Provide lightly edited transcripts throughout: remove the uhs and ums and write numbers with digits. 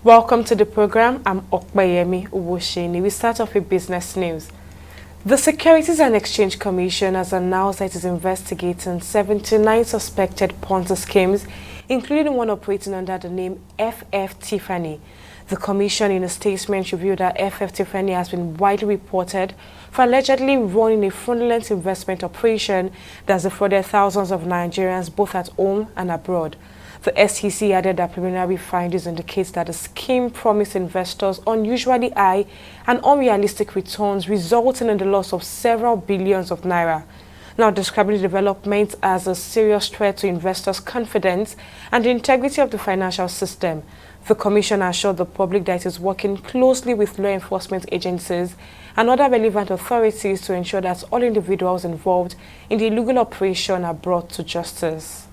Welcome to the program. I'm Okbayemi Uwosheni. We start off with business news. The Securities and Exchange Commission has announced that it is investigating 79 suspected Ponzi schemes, including one operating under the name FF Tiffany. The Commission, in a statement, revealed that FF Tiffany has been widely reported for allegedly running a fraudulent investment operation that has defrauded thousands of Nigerians both at home and abroad. The SEC added that preliminary findings indicate that the scheme promised investors unusually high and unrealistic returns, resulting in the loss of several billions of naira. Now describing the development as a serious threat to investors' confidence and the integrity of the financial system, the Commission assured the public that it is working closely with law enforcement agencies and other relevant authorities to ensure that all individuals involved in the illegal operation are brought to justice.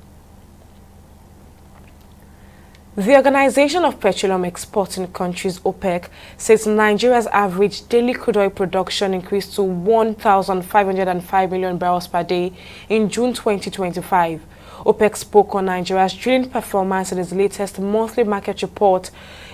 The Organization of Petroleum Exporting Countries, OPEC, says Nigeria's average daily crude oil production increased to 1,505 million barrels per day in June 2025. OPEC spoke on Nigeria's drilling performance in its latest monthly market report.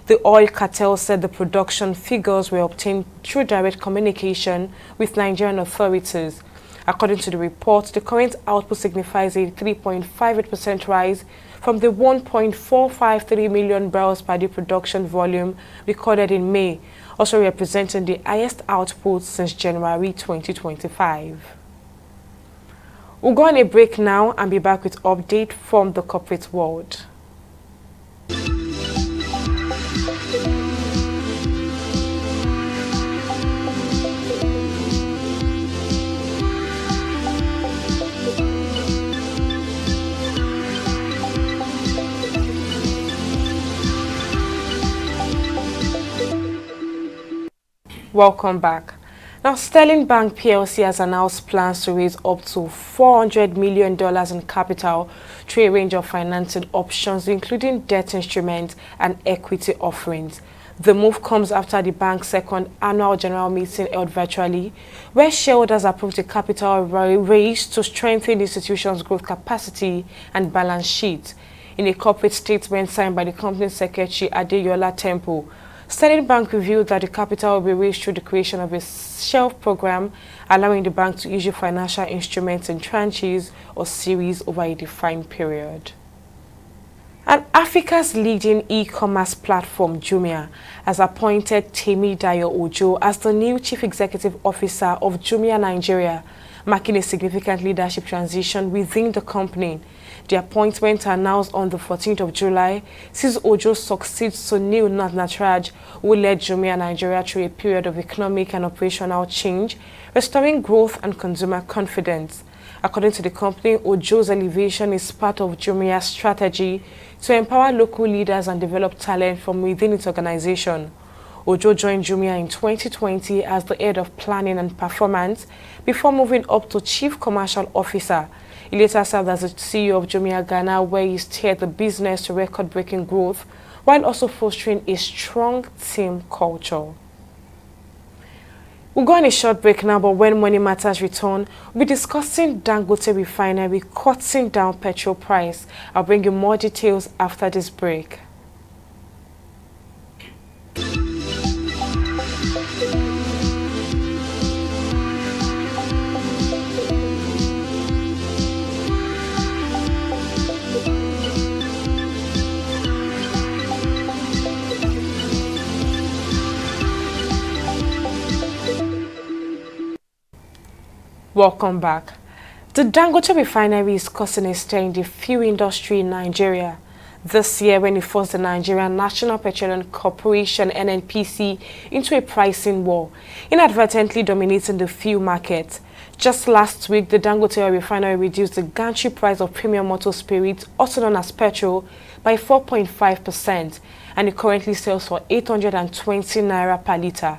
The oil cartel said the production figures were obtained through direct communication with Nigerian authorities. According to the report, the current output signifies a 3.58% rise from the 1.453 million barrels per day production volume recorded in May, also representing the highest output since January 2025. We'll go on a break now and be back with update from the corporate world. Welcome back. Now, Sterling Bank PLC has announced plans to raise up to $400 million in capital through a range of financing options, including debt instruments and equity offerings. The move comes after the bank's second annual general meeting held virtually, where shareholders approved a capital raise to strengthen the institution's growth capacity and balance sheet. In a corporate statement signed by the company secretary Adeyola Temple, Sterling Bank revealed that the capital will be raised through the creation of a shelf program, allowing the bank to issue financial instruments in tranches or series over a defined period. And Africa's leading e-commerce platform, Jumia, has appointed Temidayo Ojo as the new Chief Executive Officer of Jumia Nigeria, marking a significant leadership transition within the company. The appointment, announced on the 14th of July, sees Ojo succeed Sunil Natraj, who led Jumia Nigeria through a period of economic and operational change, restoring growth and consumer confidence. According to the company, Ojo's elevation is part of Jumia's strategy to empower local leaders and develop talent from within its organization. Ojo joined Jumia in 2020 as the head of planning and performance before moving up to Chief Commercial Officer. He later served as the CEO of Jumia Ghana, where he steered the business to record-breaking growth while also fostering a strong team culture. We'll go on a short break now, but when Money Matters return, we'll be discussing Dangote Refinery cutting down petrol price. I'll bring you more details after this break. Welcome back. The Dangote Refinery is causing a stir in the fuel industry in Nigeria. This year, when it forced the Nigerian National Petroleum Corporation (NNPC) into a pricing war, inadvertently dominating the fuel market. Just last week, the Dangote Refinery reduced the gantry price of premium motor spirit, also known as petrol, by 4.5%, and it currently sells for 820 naira per litre.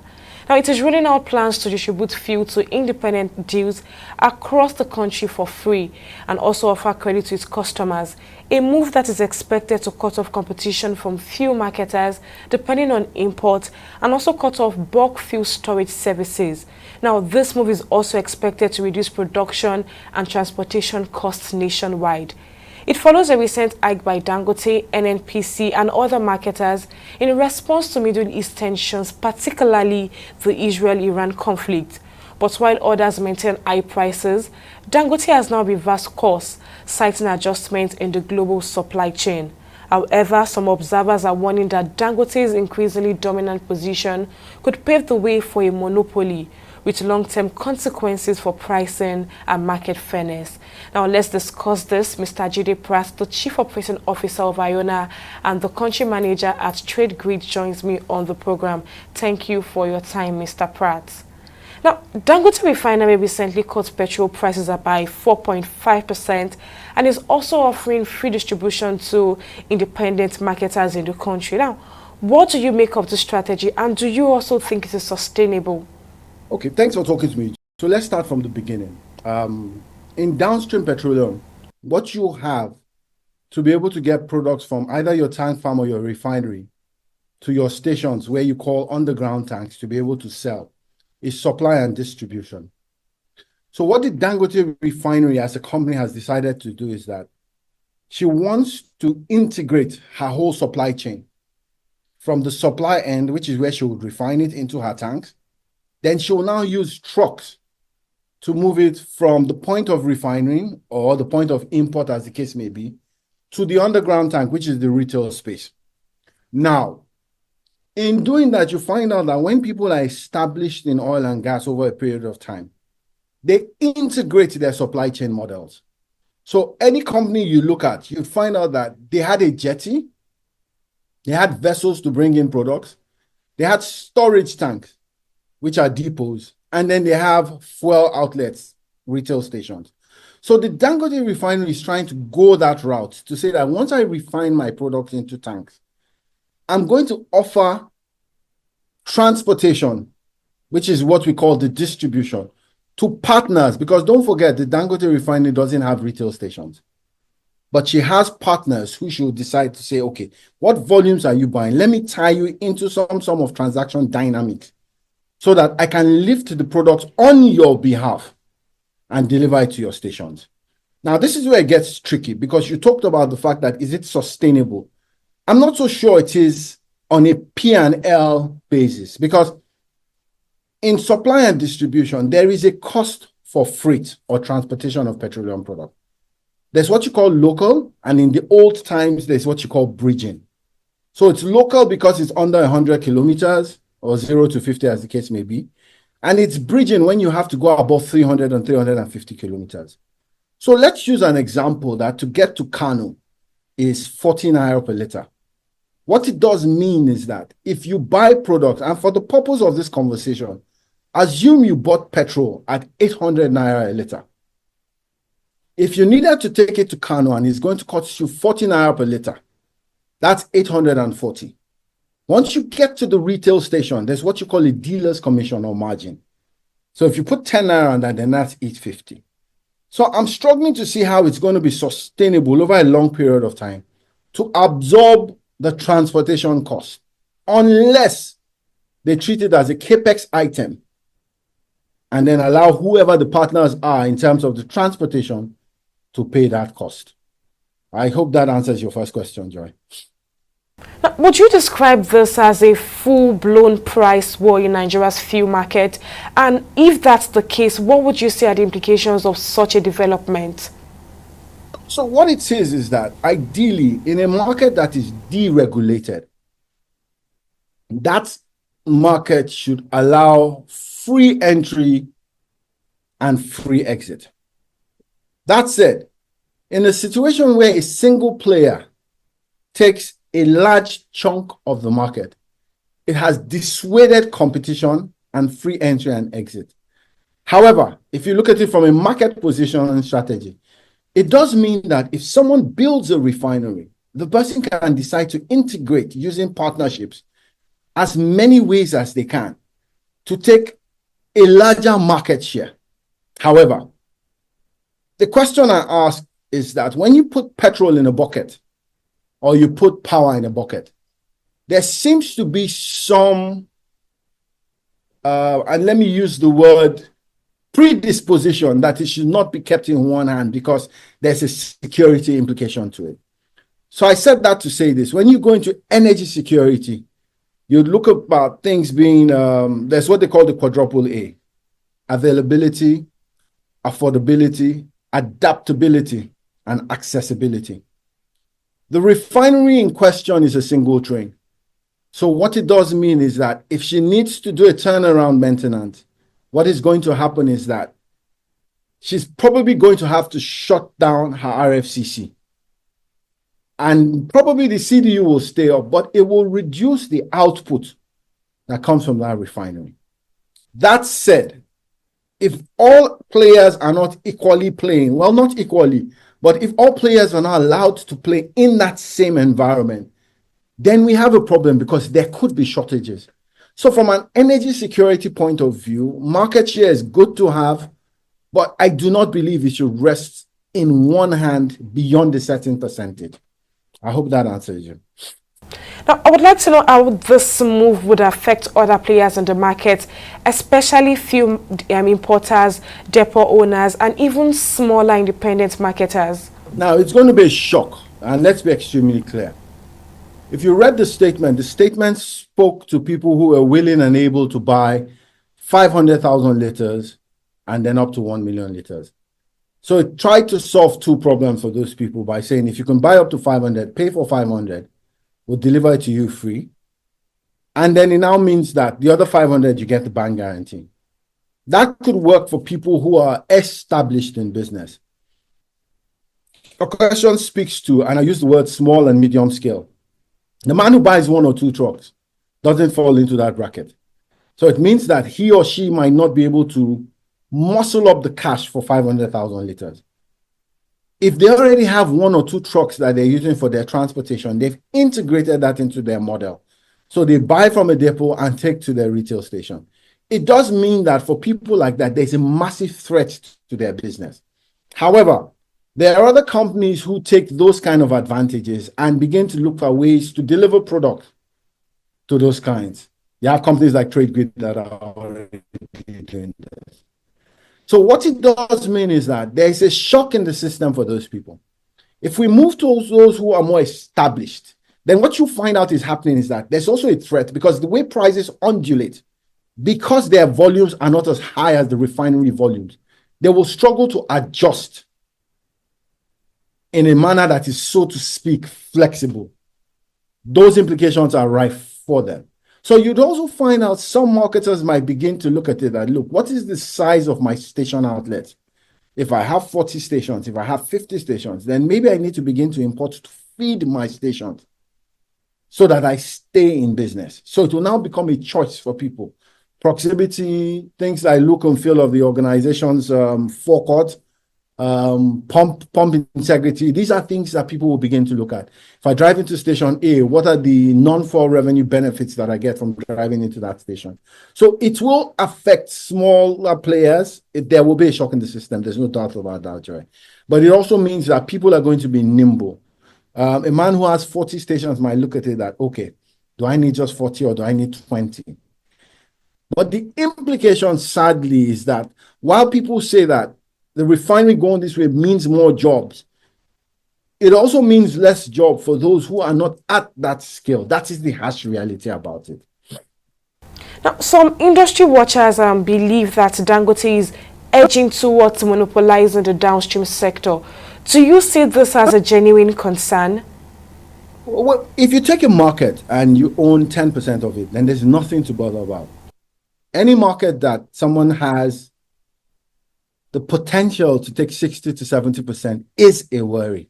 Now, it is rolling out plans to distribute fuel to independent deals across the country for free and also offer credit to its customers, a move that is expected to cut off competition from fuel marketers depending on import and also cut off bulk fuel storage services. Now, this move is also expected to reduce production and transportation costs nationwide. It follows a recent hike by Dangote, NNPC and other marketers in response to Middle East tensions, particularly the Israel-Iran conflict. But while others maintain high prices, Dangote has now reversed course, citing adjustments in the global supply chain. However, some observers are warning that Dangote's increasingly dominant position could pave the way for a monopoly, with long-term consequences for pricing and market fairness. Now, let's discuss this. Mr. Jide Pratt, the Chief Operating Officer of Iona and the Country Manager at Trade Grid, joins me on the program. Thank you for your time, Mr. Pratt. Now, Dangote Refinery recently cut petrol prices up by 4.5% and is also offering free distribution to independent marketers in the country. Now, what do you make of the strategy, and do you also think it is sustainable? Okay, thanks for talking to me. So let's start from the beginning. In downstream petroleum, what you have to be able to get products from either your tank farm or your refinery to your stations where you call underground tanks to be able to sell is supply and distribution. So what the Dangote Refinery as a company has decided to do is that she wants to integrate her whole supply chain from the supply end, which is where she would refine it into her tanks. Then she will now use trucks to move it from the point of refining or the point of import, as the case may be, to the underground tank, which is the retail space. Now, in doing that, you find out that when people are established in oil and gas over a period of time, they integrate their supply chain models. So any company you look at, you find out that they had a jetty, they had vessels to bring in products, they had storage tanks, which are depots, and then they have fuel outlets, retail stations. So the Dangote Refinery is trying to go that route to say that once I refine my products into tanks, I'm going to offer transportation, which is what we call the distribution, to partners, because don't forget, the Dangote Refinery doesn't have retail stations. But she has partners who should decide to say, okay, what volumes are you buying? Let me tie you into some sort of transaction dynamics so that I can lift the products on your behalf and deliver it to your stations. Now, this is where it gets tricky because you talked about the fact that is it sustainable? I'm not so sure it is on a P&L basis because in supply and distribution, there is a cost for freight or transportation of petroleum product. There's what you call local, and in the old times, there's what you call bridging. So it's local because it's under 100 kilometers or 0 to 50 as the case may be. And it's bridging when you have to go above 300 and 350 kilometers. So let's use an example that to get to Kano is 14 naira per liter. What it does mean is that if you buy products, and for the purpose of this conversation, assume you bought petrol at 800 naira a liter. If you needed to take it to Kano and it's going to cost you 40 naira per liter, that's 840. Once you get to the retail station, there's what you call a dealer's commission or margin. So if you put 10 naira on that, then that's 850. So I'm struggling to see how it's going to be sustainable over a long period of time to absorb the transportation cost, unless they treat it as a capex item and then allow whoever the partners are in terms of the transportation to pay that cost. I hope that answers your first question, Joy. Now, would you describe this as a full-blown price war in Nigeria's fuel market? And if that's the case, what would you say are the implications of such a development? So what it says is that ideally, in a market that is deregulated, that market should allow free entry and free exit. That said, in a situation where a single player takes a large chunk of the market, it has dissuaded competition and free entry and exit. However, if you look at it from a market positioning strategy, it does mean that if someone builds a refinery, the person can decide to integrate using partnerships as many ways as they can to take a larger market share. However, the question I ask is that when you put petrol in a bucket or you put power in a bucket, there seems to be some, and let me use the word predisposition that it should not be kept in one hand because there's a security implication to it. So I said that to say this. When you go into energy security, you look about things being, there's what they call the quadruple A: availability, affordability, adaptability, and accessibility. The refinery in question is a single train. So what it does mean is that if she needs to do a turnaround maintenance, what is going to happen is that she's probably going to have to shut down her RFCC. And probably the CDU will stay up, but it will reduce the output that comes from that refinery. That said, if all players are not equally playing, well, not equally, but if all players are not allowed to play in that same environment, then we have a problem because there could be shortages. So from an energy security point of view, market share is good to have, but I do not believe it should rest in one hand beyond a certain percentage. I hope that answers you. Now, I would like to know how this move would affect other players in the market, especially few importers, depot owners, and even smaller independent marketers. Now, it's going to be a shock, and let's be extremely clear. If you read the statement spoke to people who were willing and able to buy 500,000 liters and then up to 1 million liters. So it tried to solve two problems for those people by saying, if you can buy up to 500, pay for 500, we'll deliver it to you free. And then it now means that the other 500, you get the bank guarantee. That could work for people who are established in business. Your question speaks to, and I use the word small and medium scale. The man who buys 1 or 2 trucks doesn't fall into that bracket. So it means that he or she might not be able to muscle up the cash for 500,000 liters. If they already have 1 or 2 trucks that they're using for their transportation, they've integrated that into their model. So they buy from a depot and take to their retail station. It does mean that for people like that, there's a massive threat to their business. However, there are other companies who take those kind of advantages and begin to look for ways to deliver product to those kinds. You have companies like TradeGrid that are already doing this. So what it does mean is that there is a shock in the system for those people. If we move to those who are more established, then what you find out is happening is that there's also a threat because the way prices undulate, because their volumes are not as high as the refinery volumes, they will struggle to adjust in a manner that is, so to speak, flexible. Those implications are rife for them. So you'd also find out some marketers might begin to look at it and look, what is the size of my station outlet? If I have 40 stations, if I have 50 stations, then maybe I need to begin to import to feed my stations so that I stay in business. So it will now become a choice for people. Proximity, things like look and feel of the organization's forecourt, pump integrity. These are things that people will begin to look at. If I drive into station A, what are the non-fuel revenue benefits that I get from driving into that station? So it will affect smaller players. There will be a shock in the system. There's no doubt about that, Joy. But it also means that people are going to be nimble. A man who has 40 stations might look at it that, okay, do I need just 40 or do I need 20? But the implication, sadly, is that while people say that the refinery going this way means more jobs, it also means less job for those who are not at that scale. That is the harsh reality about it. Now, some industry watchers believe that Dangote is edging towards monopolizing the downstream sector. Do you see this as a genuine concern? Well, if you take a market and you own 10% of it, then there's nothing to bother about. Any market that someone has the potential to take 60 to 70% is a worry.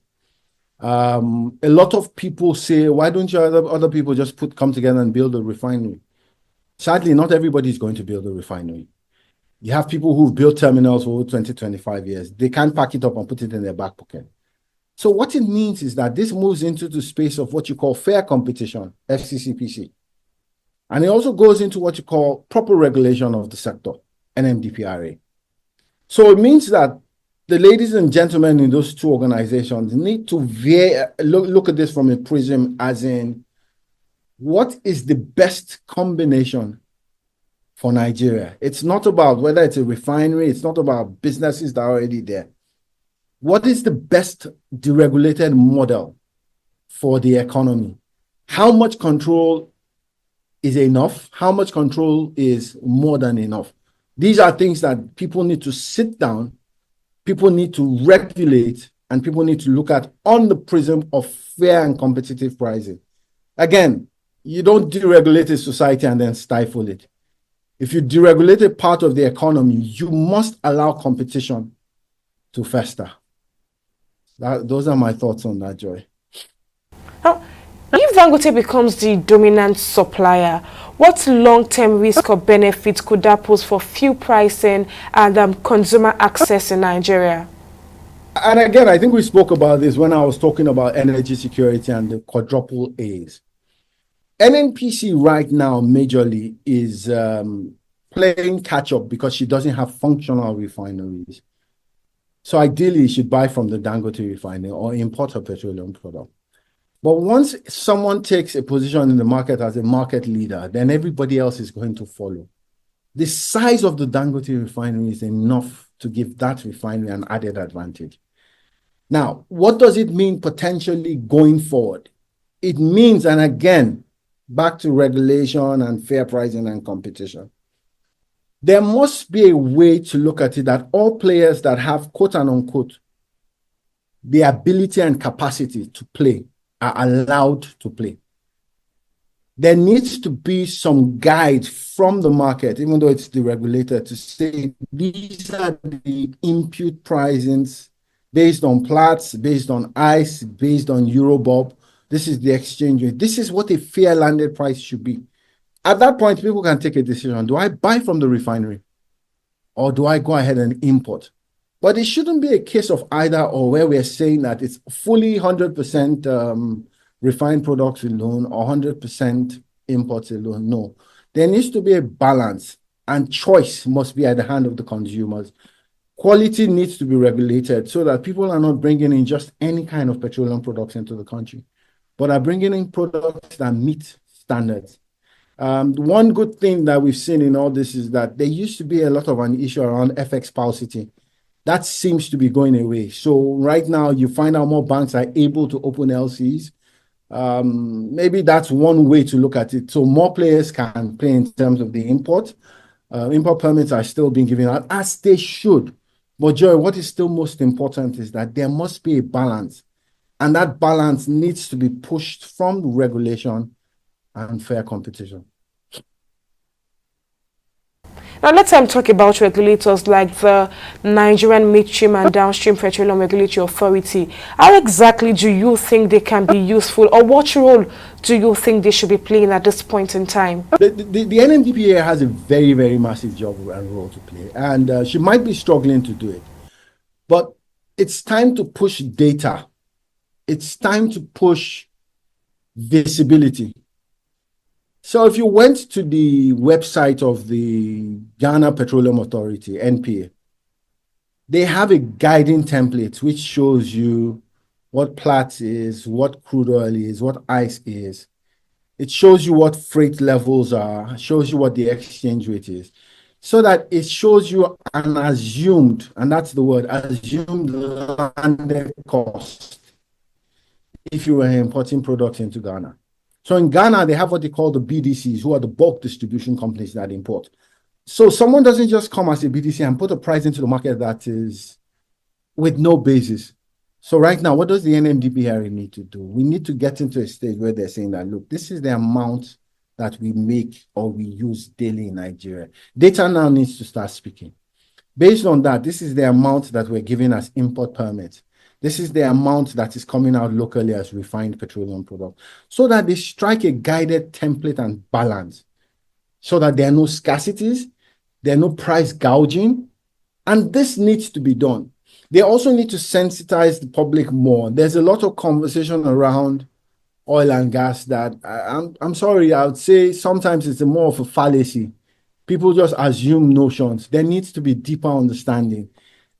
A lot of people say, why don't you other people just come together and build a refinery? Sadly, not everybody is going to build a refinery. You have people who've built terminals for over 20, 25 years. They can't pack it up and put it in their back pocket. So what it means is that this moves into the space of what you call fair competition, FCCPC. And it also goes into what you call proper regulation of the sector, NMDPRA. So it means that the ladies and gentlemen in those two organizations need to look at this from a prism as in what is the best combination for Nigeria. It's not about whether it's a refinery, it's not about businesses that are already there. What is the best deregulated model for the economy? How much control is enough? How much control is more than enough? These are things that people need to sit down, people need to regulate, and people need to look at on the prism of fair and competitive pricing. Again, you don't deregulate a society and then stifle it. If you deregulate a part of the economy, you must allow competition to fester. Those are my thoughts on that, Joy. Now, if Dangote becomes the dominant supplier, what long-term risk or benefits could that pose for fuel pricing and consumer access in Nigeria? And again, I think we spoke about this when I was talking about energy security and the quadruple A's. NNPC right now majorly is playing catch up because she doesn't have functional refineries. So ideally, she should buy from the Dangote refinery or import a petroleum product. But once someone takes a position in the market as a market leader, then everybody else is going to follow. The size of the Dangote refinery is enough to give that refinery an added advantage. Now, what does it mean potentially going forward? It means, and again, back to regulation and fair pricing and competition. There must be a way to look at it that all players that have, quote and unquote, the ability and capacity to play are allowed to play. There needs to be some guide from the market, even though it's deregulated, to say these are the input pricings based on Platts, based on ICE, based on Eurobob. This is the exchange rate. This is what a fair landed price should be. At that point, people can take a decision. Do I buy from the refinery or do I go ahead and import? But it shouldn't be a case of either or where we're saying that it's fully 100% refined products alone or 100% imports alone. No, there needs to be a balance and choice must be at the hand of the consumers. Quality needs to be regulated so that people are not bringing in just any kind of petroleum products into the country, but are bringing in products that meet standards. One good thing that we've seen in all this is that there used to be a lot of an issue around FX paucity. That seems to be going away. So right now, you find out more banks are able to open LCs. Maybe that's one way to look at it. So more players can play in terms of the import. Import permits are still being given out, as they should. But Joy, what is still most important is that there must be a balance. And that balance needs to be pushed from regulation and fair competition. Now let's talk about regulators like the Nigerian Midstream and Downstream Petroleum Regulatory Authority. How exactly do you think they can be useful, or what role do you think they should be playing at this point in time? The NMDPA has a very, very massive job and role to play, and she might be struggling to do it. But it's time to push data. It's time to push visibility. So if you went to the website of the Ghana Petroleum Authority, NPA, they have a guiding template which shows you what Platts is, what crude oil is, what ICE is. It shows you what freight levels are, shows you what the exchange rate is, so that it shows you an assumed, and that's the word, assumed landed cost if you were importing products into Ghana. So in Ghana, they have what they call the BDCs, who are the bulk distribution companies that import. So someone doesn't just come as a BDC and put a price into the market that is with no basis. So right now, what does the NMDPRA need to do? We need to get into a stage where they're saying that, look, this is the amount that we make or we use daily in Nigeria. Data now needs to start speaking. Based on that, this is the amount that we're giving as import permits. This is the amount that is coming out locally as refined petroleum product, so that they strike a guided template and balance, so that there are no scarcities, there are no price gouging, and this needs to be done. They also need to sensitize the public more. There's a lot of conversation around oil and gas that I'm sorry, I would say sometimes it's more of a fallacy. People just assume notions. There needs to be deeper understanding.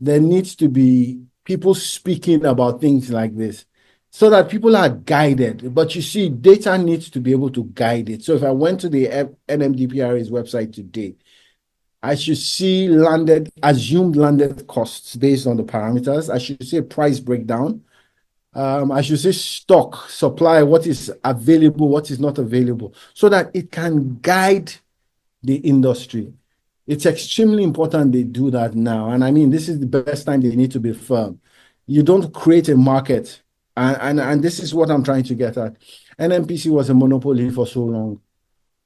There needs to be people speaking about things like this so that people are guided. But you see, data needs to be able to guide it. So if I went to the NMDPRA's website today, I should see assumed landed costs based on the parameters. I should see a price breakdown. I should say stock, supply, what is available, what is not available, so that it can guide the industry. It's extremely important they do that now. And I mean, this is the best time they need to be firm. You don't create a market. And this is what I'm trying to get at. NNPC was a monopoly for so long.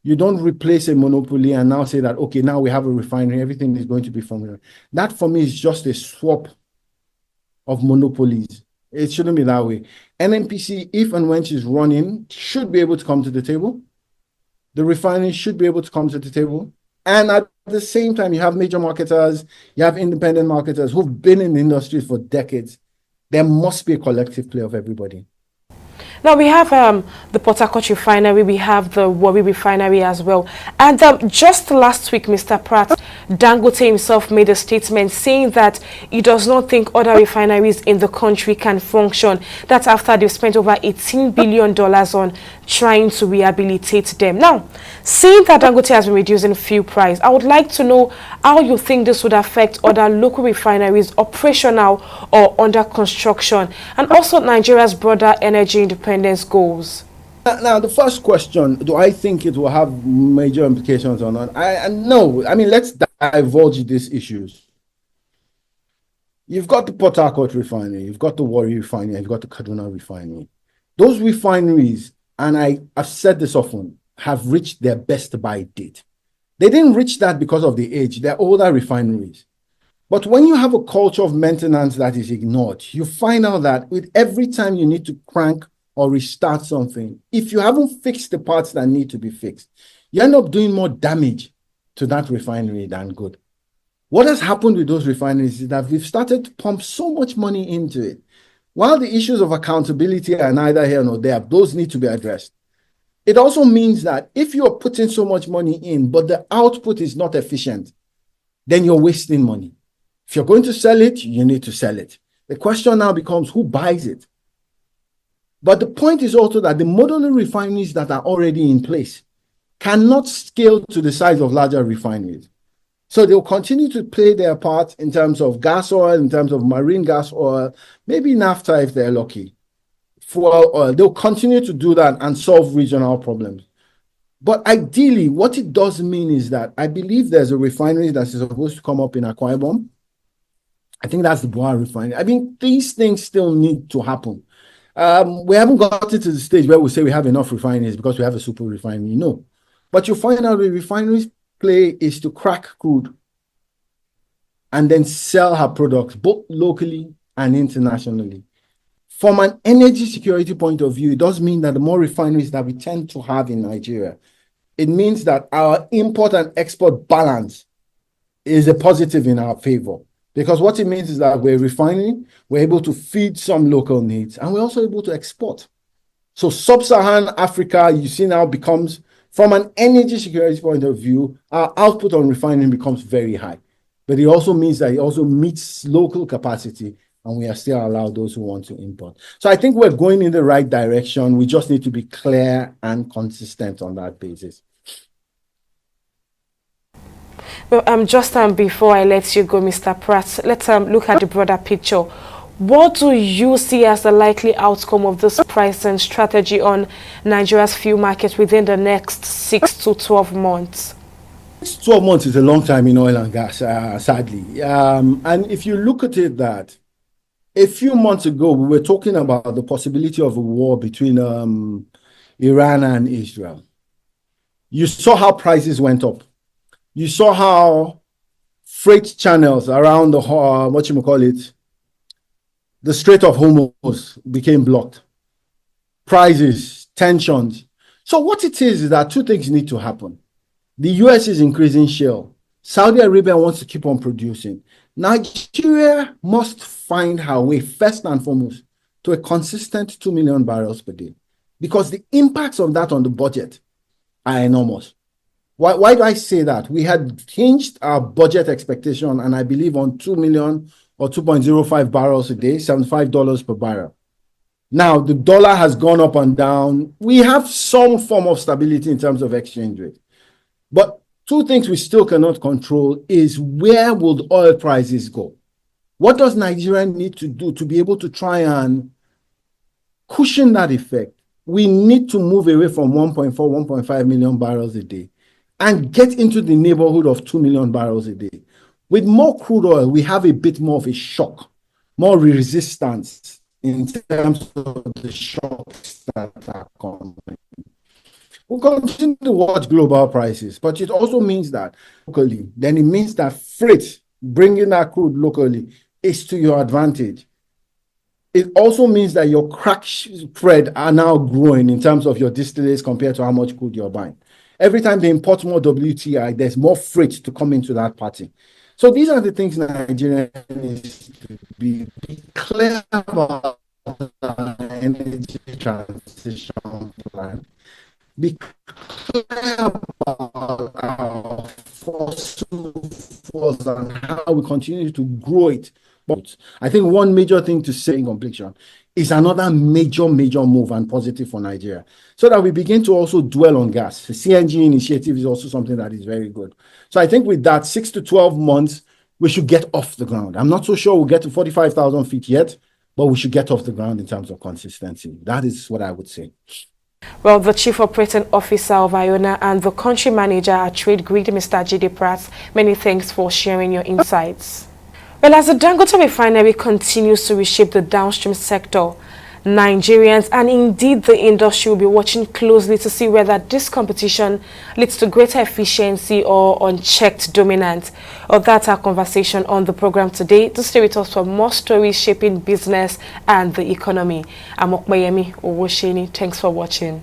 You don't replace a monopoly and now say that, okay, now we have a refinery, everything is going to be from here. That for me is just a swap of monopolies. It shouldn't be that way. NNPC, if and when she's running, should be able to come to the table. The refinery should be able to come to the table. And at the same time, you have major marketers, you have independent marketers who've been in the industry for decades. There must be a collective play of everybody. Now we have the Port Harcourt Refinery, we have the Warri Refinery as well. And just last week, Mr. Pratt, Dangote himself made a statement saying that he does not think other refineries in the country can function. That's after they've spent over $18 billion on trying to rehabilitate them. Now, seeing that Dangote has been reducing fuel price, I would like to know how you think this would affect other local refineries operational or under construction, and also Nigeria's broader energy independence goals. Now, the first question, do I think it will have major implications or not? No. I mean, let's divulge these issues. You've got the Port Harcourt Refinery, you've got the Warri Refinery, you've got the Kaduna Refinery. Those refineries, and I've said this often, have reached their best buy date. They didn't reach that because of the age. They're older refineries. But when you have a culture of maintenance that is ignored, you find out that with every time you need to crank or restart something, if you haven't fixed the parts that need to be fixed, you end up doing more damage to that refinery than good. What has happened with those refineries is that we've started to pump so much money into it. While the issues of accountability are neither here nor there, those need to be addressed. It also means that if you're putting so much money in, but the output is not efficient, then you're wasting money. If you're going to sell it, you need to sell it. The question now becomes who buys it? But the point is also that the modular refineries that are already in place cannot scale to the size of larger refineries. So they'll continue to play their part in terms of gas oil, in terms of marine gas oil, maybe naphtha if they're lucky. Fuel oil, they'll continue to do that and solve regional problems. But ideally, what it does mean is that I believe there's a refinery that is supposed to come up in Akwa Ibom. I think that's the Boa refinery. I mean, these things still need to happen. We haven't gotten to the stage where we say we have enough refineries because we have a super refinery. No. But you find out the refineries play is to crack crude and then sell her products both locally and internationally. From an energy security point of view, it does mean that the more refineries that we tend to have in Nigeria, it means that our import and export balance is a positive in our favor. Because what it means is that we're refining, we're able to feed some local needs, and we're also able to export. So sub-Saharan Africa, you see now becomes, from an energy security point of view, our output on refining becomes very high. But it also means that it also meets local capacity, and we are still allowed those who want to import. So I think we're going in the right direction. We just need to be clear and consistent on that basis. Well, just before I let you go, Mr. Pratt, let's look at the broader picture. What do you see as the likely outcome of this pricing strategy on Nigeria's fuel market within the next 6 to 12 months? 12 months is a long time in oil and gas, sadly. And if you look at it that a few months ago, we were talking about the possibility of a war between Iran and Israel. You saw how prices went up. You saw how freight channels around the, the Strait of Hormuz became blocked. Prices, tensions. So what it is that two things need to happen. The US is increasing shale. Saudi Arabia wants to keep on producing. Nigeria must find her way, first and foremost, to a consistent 2 million barrels per day. Because the impacts of that on the budget are enormous. Why do I say that? We had changed our budget expectation, and I believe on 2 million or 2.05 barrels a day, $75 per barrel. Now, the dollar has gone up and down. We have some form of stability in terms of exchange rate. But Two things we still cannot control is where will oil prices go? What does Nigeria need to do to be able to try and cushion that effect? We need to move away from 1.4, 1.5 million barrels a day and get into the neighborhood of 2 million barrels a day. With more crude oil, we have a bit more of a shock, more resistance in terms of the shocks that are coming. We'll continue to watch global prices, but it also means that locally, then it means that freight, bringing that crude locally, is to your advantage. It also means that your crack spread are now growing in terms of your distillates compared to how much crude you're buying. Every time they import more WTI, there's more freight to come into that party. So these are the things Nigeria needs to be clear about the energy transition plan. Be clear about our fossil fuels and how we continue to grow it. But I think one major thing to say in completion is another major move and positive for Nigeria, so that we begin to also dwell on gas. The CNG initiative is also something that is very good. So I think with that 6 to 12 months, we should get off the ground. I'm not so sure we'll get to 45,000 feet yet, but we should get off the ground in terms of consistency. That is what I would say. Well, the Chief Operating Officer of Iona and the Country Manager at Trade Grid, Mr. J.D. Pratt, many thanks for sharing your insights. Well, as the Dangote Refinery continues to reshape the downstream sector, Nigerians and indeed the industry will be watching closely to see whether this competition leads to greater efficiency or unchecked dominance. That's our conversation on the program today. To stay with us for more stories shaping business and the economy. I'm Okmayemi Owosheni. Thanks for watching.